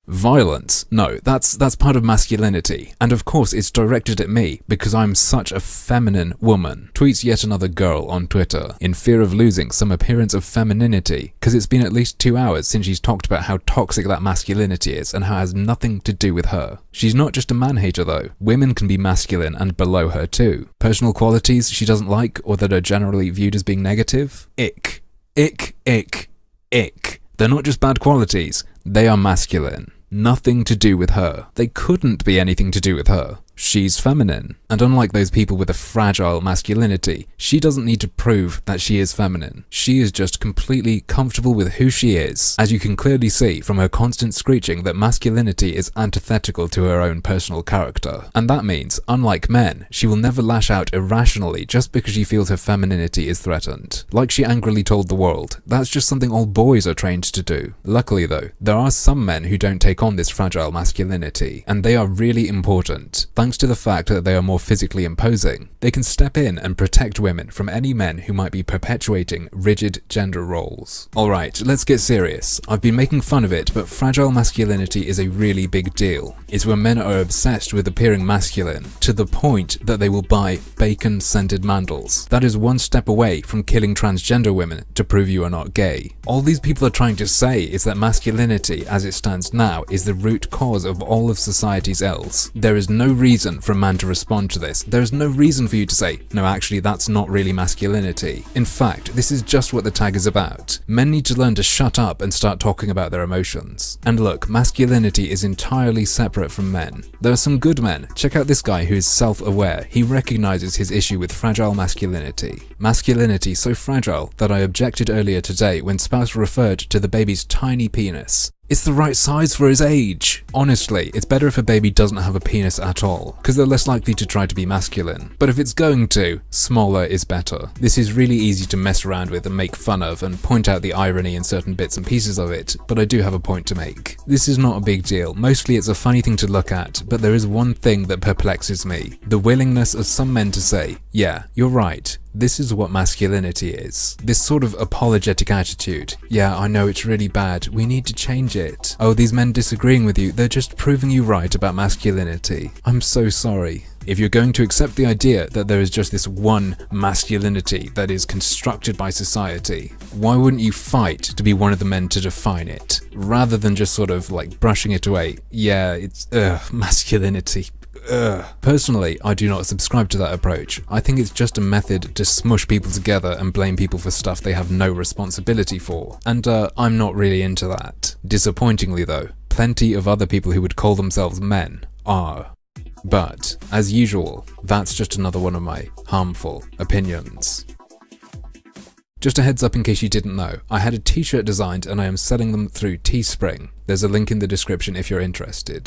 Violence? No, that's part of masculinity. And of course it's directed at me because I'm such a feminine woman. Tweets yet another girl on Twitter in fear of losing some appearance of femininity because it's been at least 2 hours since she's talked about how toxic that masculinity is and how it has nothing to do with her. She's not just a man-hater though. Women can be masculine and below her too. Personal qualities she doesn't like or that are generally viewed as being negative? Ick. Ick, ick, ick. They're not just bad qualities, they are masculine. Nothing to do with her. They couldn't be anything to do with her. She's feminine. And unlike those people with a fragile masculinity, she doesn't need to prove that she is feminine. She is just completely comfortable with who she is, as you can clearly see from her constant screeching that masculinity is antithetical to her own personal character. And that means, unlike men, she will never lash out irrationally just because she feels her femininity is threatened. Like she angrily told the world, that's just something all boys are trained to do. Luckily though, there are some men who don't take on this fragile masculinity, and they are really important. Thanks to the fact that they are more physically imposing, they can step in and protect women from any men who might be perpetuating rigid gender roles. Alright, let's get serious. I've been making fun of it, but fragile masculinity is a really big deal. It's when men are obsessed with appearing masculine, to the point that they will buy bacon-scented mandals. That is one step away from killing transgender women to prove you are not gay. All these people are trying to say is that masculinity, as it stands now, is the root cause of all of society's ills. There is no reason for a man to respond to this. There is no reason for you to say, no, actually that's not really masculinity. In fact, this is just what the tag is about. Men need to learn to shut up and start talking about their emotions. And look, masculinity is entirely separate from men. There are some good men. Check out this guy who is self-aware. He recognizes his issue with fragile masculinity. Masculinity so fragile that I objected earlier today when Spouse referred to the baby's tiny penis. It's the right size for his age. Honestly, it's better if a baby doesn't have a penis at all, because they're less likely to try to be masculine. But if it's going to, smaller is better. This is really easy to mess around with and make fun of and point out the irony in certain bits and pieces of it, but I do have a point to make. This is not a big deal. Mostly it's a funny thing to look at, but there is one thing that perplexes me. The willingness of some men to say, yeah, you're right. This is what masculinity is. This sort of apologetic attitude. Yeah, I know it's really bad. We need to change it. Oh, these men disagreeing with you, they're just proving you right about masculinity. I'm so sorry. If you're going to accept the idea that there is just this one masculinity that is constructed by society, why wouldn't you fight to be one of the men to define it, rather than just sort of like brushing it away? Yeah, it's masculinity. Personally, I do not subscribe to that approach. I think it's just a method to smush people together and blame people for stuff they have no responsibility for. And I'm not really into that. Disappointingly though, plenty of other people who would call themselves men are. But, as usual, that's just another one of my harmful opinions. Just a heads up in case you didn't know, I had a t-shirt designed and I am selling them through Teespring. There's a link in the description if you're interested.